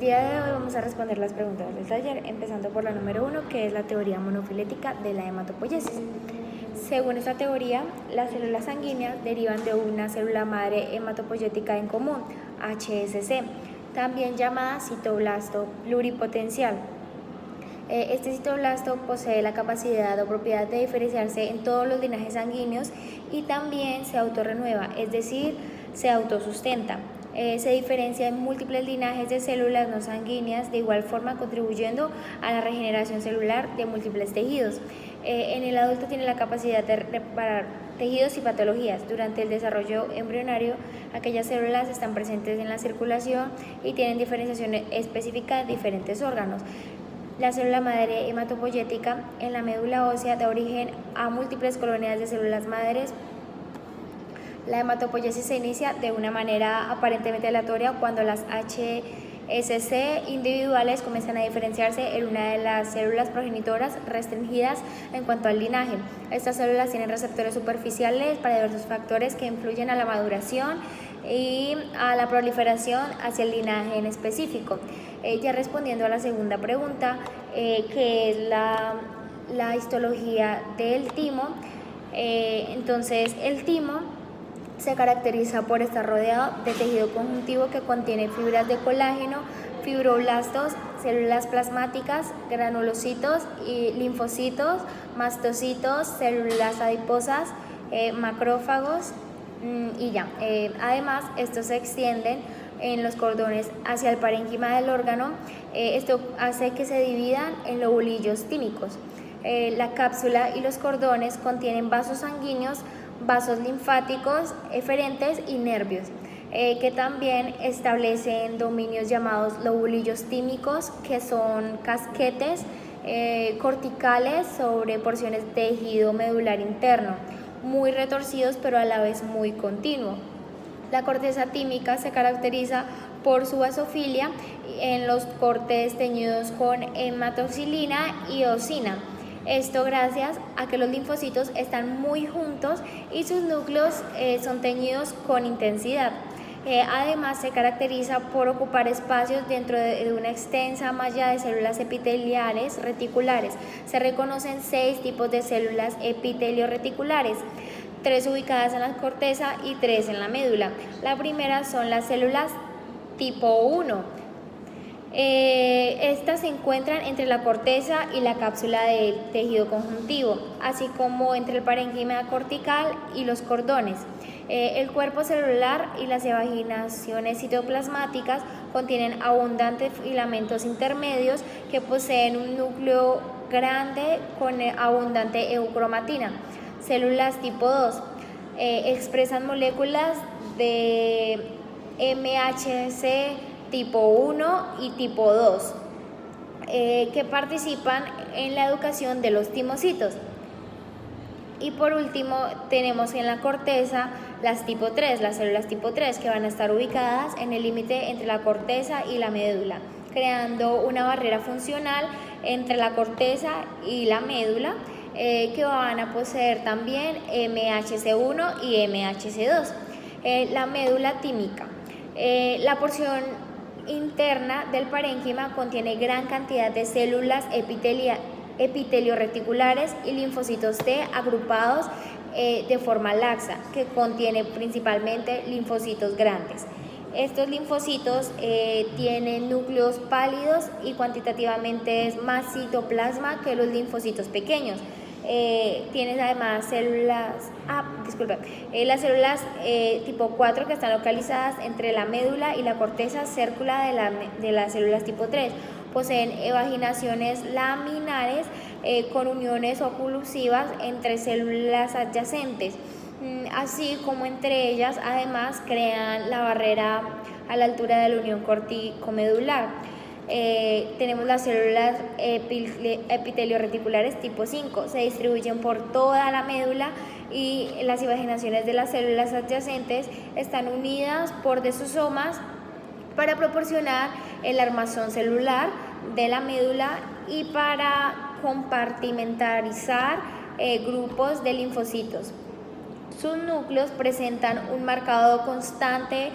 día de hoy vamos a responder las preguntas del taller, empezando por la número 1, que es la teoría monofilética de la hematopoiesis. Según esta teoría, las células sanguíneas derivan de una célula madre hematopoyética en común, HSC, también llamada citoblasto pluripotencial. Este citoblasto posee la capacidad o propiedad de diferenciarse en todos los linajes sanguíneos y también se autorrenueva, es decir, se autosustenta. Se diferencia en múltiples linajes de células no sanguíneas, de igual forma contribuyendo a la regeneración celular de múltiples tejidos. En el adulto tiene la capacidad de reparar tejidos y patologías. Durante el desarrollo embrionario, aquellas células están presentes en la circulación y tienen diferenciación específica de diferentes órganos. La célula madre hematopoyética en la médula ósea da origen a múltiples colonias de células madres. La hematopoiesis se inicia de una manera aparentemente aleatoria cuando las HSC individuales comienzan a diferenciarse en una de las células progenitoras restringidas en cuanto al linaje. Estas células tienen receptores superficiales para diversos factores que influyen a la maduración y a la proliferación hacia el linaje en específico. Ya respondiendo a la segunda pregunta, que es la histología del timo, entonces el timo se caracteriza por estar rodeado de tejido conjuntivo que contiene fibras de colágeno, fibroblastos, células plasmáticas, granulocitos y linfocitos, mastocitos, células adiposas, macrófagos y ya. Además, estos se extienden en los cordones hacia el parénquima del órgano. Esto hace que se dividan en lobulillos tímicos. La cápsula y los cordones contienen vasos sanguíneos, vasos linfáticos eferentes y nervios, que también establecen dominios llamados lobulillos tímicos, que son casquetes corticales sobre porciones de tejido medular interno, muy retorcidos pero a la vez muy continuo. La corteza tímica se caracteriza por su basofilia en los cortes teñidos con hematoxilina y eosina. Esto gracias a que los linfocitos están muy juntos y sus núcleos son teñidos con intensidad. Además, se caracteriza por ocupar espacios dentro de una extensa malla de células epiteliales reticulares. Se reconocen 6 tipos de células epitelio-reticulares, 3 ubicadas en la corteza y 3 en la médula. La primera son las células tipo 1. Estas se encuentran entre la corteza y la cápsula del tejido conjuntivo, así como entre el parénquima cortical y los cordones. El cuerpo celular y las evaginaciones citoplasmáticas contienen abundantes filamentos intermedios que poseen un núcleo grande con abundante eucromatina. Células tipo 2 expresan moléculas de MHC tipo 1 y tipo 2, que participan en la educación de los timocitos. Y por último tenemos en la corteza las tipo 3, las células tipo 3, que van a estar ubicadas en el límite entre la corteza y la médula, creando una barrera funcional entre la corteza y la médula, que van a poseer también MHC1 y MHC2. La médula tímica. La porción interna del parénquima contiene gran cantidad de células epitelio-reticulares y linfocitos T agrupados de forma laxa, que contiene principalmente linfocitos grandes. Estos linfocitos tienen núcleos pálidos y cuantitativamente es más citoplasma que los linfocitos pequeños. Tienes además las células tipo 4 que están localizadas entre la médula y la corteza círcula de las células tipo 3. Poseen evaginaciones laminares con uniones oclusivas entre células adyacentes, así como entre ellas además crean la barrera a la altura de la unión corticomedular. Tenemos las células epitelio-reticulares tipo 5, se distribuyen por toda la médula y las evaginaciones de las células adyacentes están unidas por desosomas para proporcionar el armazón celular de la médula y para compartimentarizar grupos de linfocitos. Sus núcleos presentan un marcado constante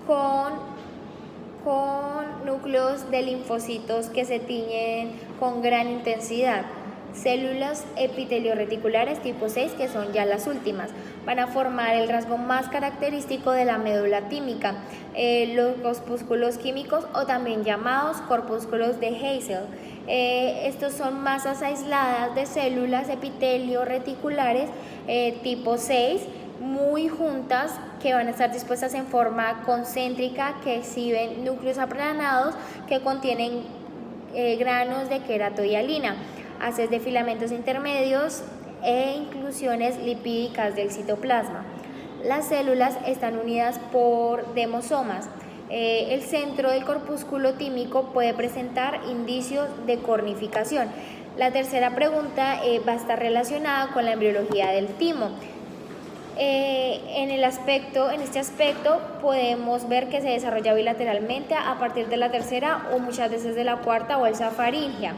con con núcleos de linfocitos que se tiñen con gran intensidad. Células epitelio-reticulares tipo 6, que son ya las últimas, van a formar el rasgo más característico de la médula tímica, los corpúsculos químicos o también llamados corpúsculos de Hassel. Estos son masas aisladas de células epitelio-reticulares tipo 6, muy juntas, que van a estar dispuestas en forma concéntrica, que exhiben núcleos aplanados que contienen granos de queratohialina, haces de filamentos intermedios e inclusiones lipídicas del citoplasma. Las células están unidas por demosomas. El centro del corpúsculo tímico puede presentar indicios de cornificación. La tercera pregunta va a estar relacionada con la embriología del timo. En este aspecto podemos ver que se desarrolla bilateralmente a partir de la tercera o muchas veces de la cuarta bolsa faríngea.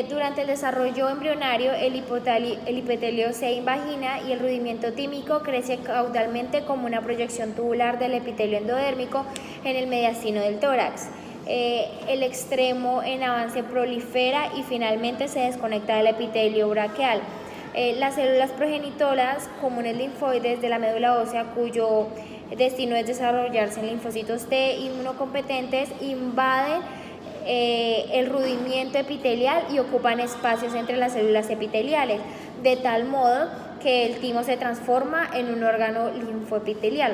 Durante el desarrollo embrionario, el epitelio se invagina y el rudimiento tímico crece caudalmente como una proyección tubular del epitelio endodérmico en el mediastino del tórax. El extremo en avance prolifera y finalmente se desconecta del epitelio braquial. Las células progenitoras comunes linfoides de la médula ósea, cuyo destino es desarrollarse en linfocitos T inmunocompetentes, invaden el rudimiento epitelial y ocupan espacios entre las células epiteliales, de tal modo que el timo se transforma en un órgano linfoepitelial.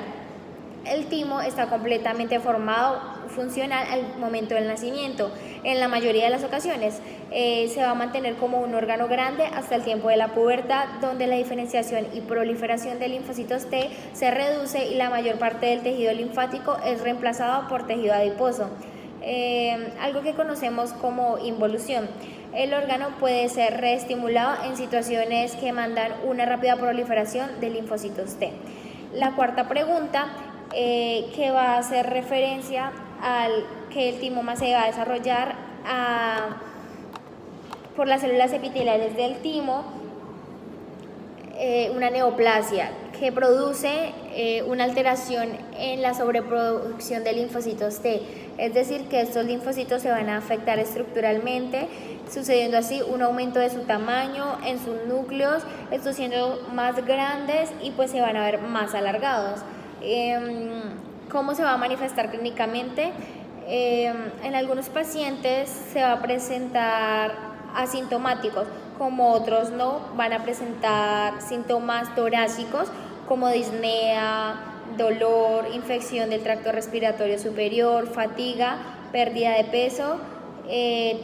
El timo está completamente funcional al momento del nacimiento. En la mayoría de las ocasiones se va a mantener como un órgano grande hasta el tiempo de la pubertad, donde la diferenciación y proliferación de linfocitos T se reduce y la mayor parte del tejido linfático es reemplazado por tejido adiposo. Algo que conocemos como involución. El órgano puede ser reestimulado en situaciones que mandan una rápida proliferación de linfocitos T. La cuarta pregunta, que va a hacer referencia al que el timoma se va a desarrollar por las células epiteliales del timo, una neoplasia que produce una alteración en la sobreproducción de linfocitos T, es decir, que estos linfocitos se van a afectar estructuralmente, sucediendo así un aumento de su tamaño en sus núcleos, estos siendo más grandes y pues se van a ver más alargados. ¿Cómo se va a manifestar clínicamente? En algunos pacientes se va a presentar asintomáticos, como otros no, van a presentar síntomas torácicos como disnea, dolor, infección del tracto respiratorio superior, fatiga, pérdida de peso,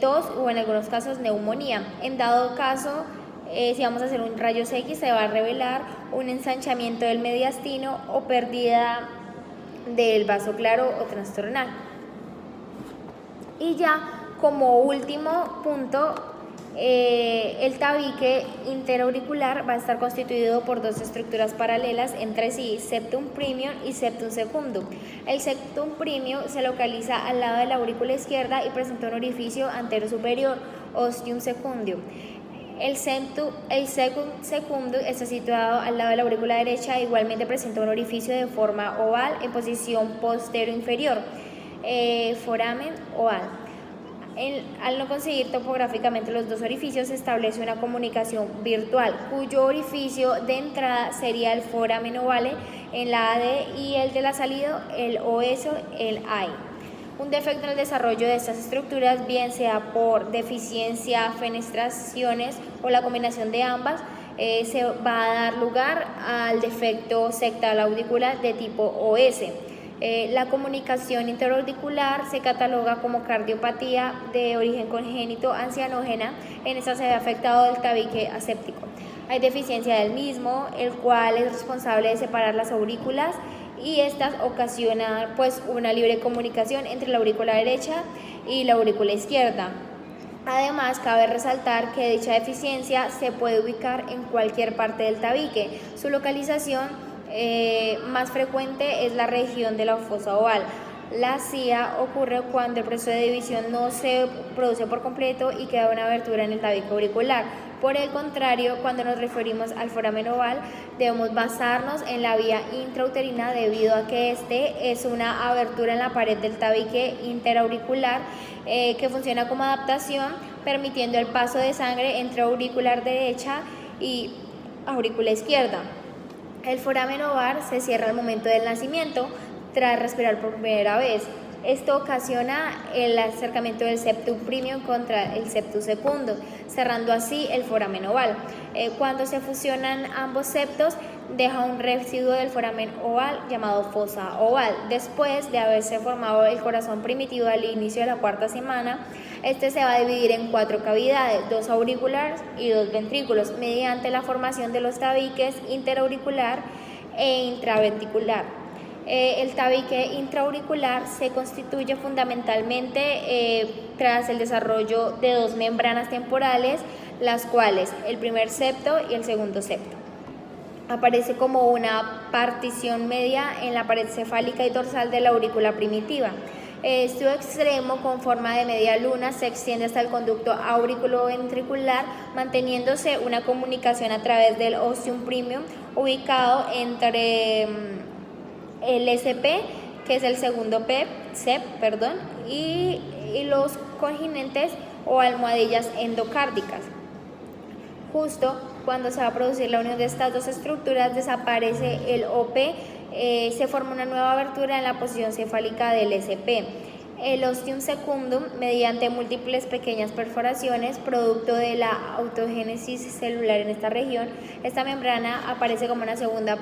tos o en algunos casos neumonía. En dado caso, si vamos a hacer un rayos X, se va a revelar un ensanchamiento del mediastino o pérdida del vaso claro o trastornal. Y ya como último punto, el tabique interauricular va a estar constituido por dos estructuras paralelas entre sí, septum premium y septum secundum. El septum premium se localiza al lado de la aurícula izquierda y presenta un orificio antero superior, ostium secundum. El septum secundum está situado al lado de la aurícula derecha, igualmente presenta un orificio de forma oval en posición postero-inferior, foramen oval. Al no conseguir topográficamente los dos orificios, se establece una comunicación virtual, cuyo orificio de entrada sería el foramen ovale en la AD y el de la salida, el OESO, el AI. Un defecto en el desarrollo de estas estructuras, bien sea por deficiencia, fenestraciones o la combinación de ambas, se va a dar lugar al defecto septal auricular de tipo OS. La comunicación interauricular se cataloga como cardiopatía de origen congénito ancianógena. En esta se ve afectado el tabique aséptico. Hay deficiencia del mismo, el cual es responsable de separar las aurículas, y estas ocasionan pues una libre comunicación entre la aurícula derecha y la aurícula izquierda. Además, cabe resaltar que dicha deficiencia se puede ubicar en cualquier parte del tabique. Su localización más frecuente es la región de la fosa oval. La CIA ocurre cuando el proceso de división no se produce por completo y queda una abertura en el tabique auricular. Por el contrario, cuando nos referimos al foramen oval, debemos basarnos en la vía intrauterina debido a que este es una abertura en la pared del tabique interauricular que funciona como adaptación, permitiendo el paso de sangre entre auricular derecha y aurícula izquierda. El foramen oval se cierra al momento del nacimiento tras respirar por primera vez. Esto ocasiona el acercamiento del septum primum contra el septum secundum, cerrando así el foramen oval. Cuando se fusionan ambos septos, deja un residuo del foramen oval llamado fosa oval. Después de haberse formado el corazón primitivo al inicio de la cuarta semana, este se va a dividir en 4 cavidades, 2 auriculares y 2 ventrículos, mediante la formación de los tabiques interauricular e intraventricular. El tabique intraauricular se constituye fundamentalmente tras el desarrollo de 2 membranas temporales, las cuales el primer septo y el segundo septo. Aparece como una partición media en la pared cefálica y dorsal de la aurícula primitiva. Su extremo con forma de media luna se extiende hasta el conducto auriculoventricular, manteniéndose una comunicación a través del ostium primum ubicado entre el SP, que es el segundo SEP, y los continentes o almohadillas endocárdicas. Justo cuando se va a producir la unión de estas 2 estructuras, desaparece el OP, se forma una nueva abertura en la posición cefálica del SP. El ostium secundum, mediante múltiples pequeñas perforaciones, producto de la autogénesis celular en esta región, esta membrana aparece como una segunda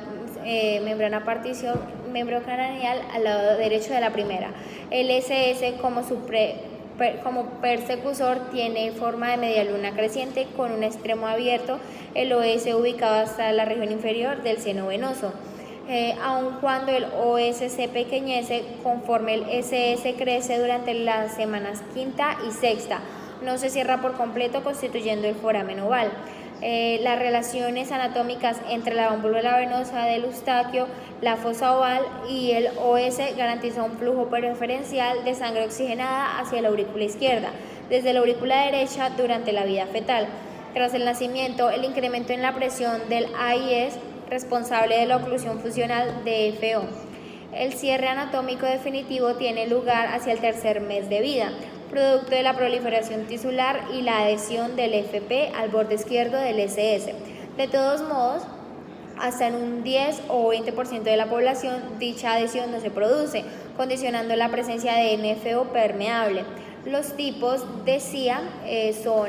membrana partición membrocraneal al lado derecho de la primera. El SS como persecutor tiene forma de media luna creciente con un extremo abierto, el OS ubicado hasta la región inferior del seno venoso. Aun cuando el OS se pequeñece, conforme el SS crece durante las semanas quinta y sexta, no se cierra por completo, constituyendo el foramen oval. Las relaciones anatómicas entre la válvula venosa del Eustaquio, la fosa oval y el OS garantizan un flujo preferencial de sangre oxigenada hacia la aurícula izquierda, desde la aurícula derecha durante la vida fetal. Tras el nacimiento, el incremento en la presión del AIS responsable de la oclusión funcional de FO. El cierre anatómico definitivo tiene lugar hacia el tercer mes de vida, producto de la proliferación tisular y la adhesión del FP al borde izquierdo del SS. De todos modos, hasta en un 10 o 20% de la población dicha adhesión no se produce, condicionando la presencia de NFO permeable. Los tipos de CIA son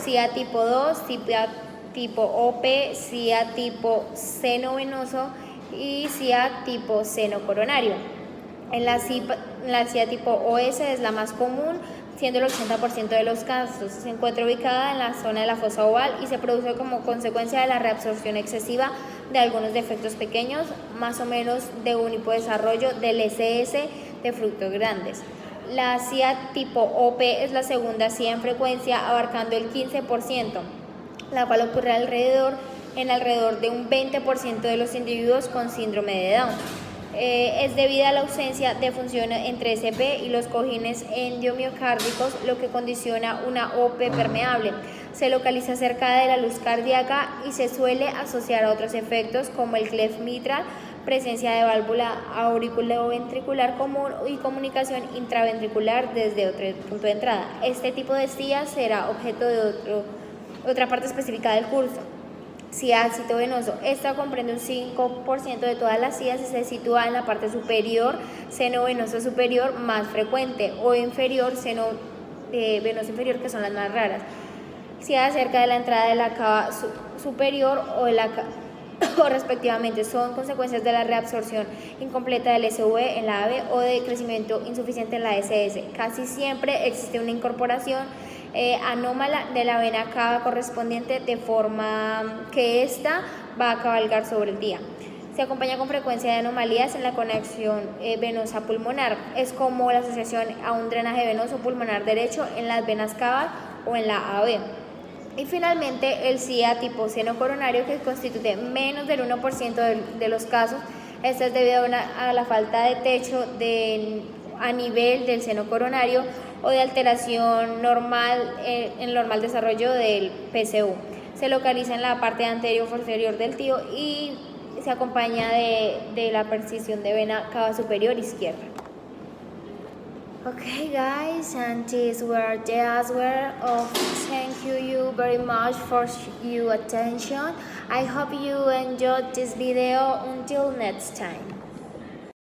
CIA tipo 2, CIA tipo OP, CIA tipo seno venoso y CIA tipo seno coronario. La CIA tipo OS es la más común, siendo el 80% de los casos. Se encuentra ubicada en la zona de la fosa oval y se produce como consecuencia de la reabsorción excesiva de algunos defectos pequeños, más o menos de un hipodesarrollo del SS de frutos grandes. La CIA tipo OP es la segunda CIA en frecuencia, abarcando el 15%, la cual ocurre en alrededor de un 20% de los individuos con síndrome de Down. Es debida a la ausencia de función entre SP y los cojines endiomiocárdicos, lo que condiciona una OP permeable. Se localiza cerca de la luz cardíaca y se suele asociar a otros efectos como el cleft mitral, presencia de válvula auriculoventricular común y comunicación intraventricular desde otro punto de entrada. Este tipo de CIA será objeto de otra parte específica del curso. CIA citovenoso. Esta comprende un 5% de todas las CIAs y se sitúa en la parte superior, seno venoso superior más frecuente, o inferior, seno venoso inferior, que son las más raras. CIA cerca de la entrada de la cava superior o de la o respectivamente son consecuencias de la reabsorción incompleta del SV en la AB o de crecimiento insuficiente en la SS. Casi siempre existe una incorporación anómala de la vena cava correspondiente, de forma que ésta va a cabalgar sobre el día. Se acompaña con frecuencia de anomalías en la conexión venosa pulmonar. Es como la asociación a un drenaje venoso pulmonar derecho en las venas cava o en la AB. Y finalmente el CIA tipo seno coronario, que constituye menos del 1% de los casos. Esto es debido a la falta de techo a nivel del seno coronario o de alteración normal en el normal desarrollo del PCU. Se localiza en la parte anterior posterior del tío y se acompaña de la percusión de vena cava superior izquierda. Okay guys, and these were the answers of thank you very much for your attention. I hope you enjoyed this video. Until next time.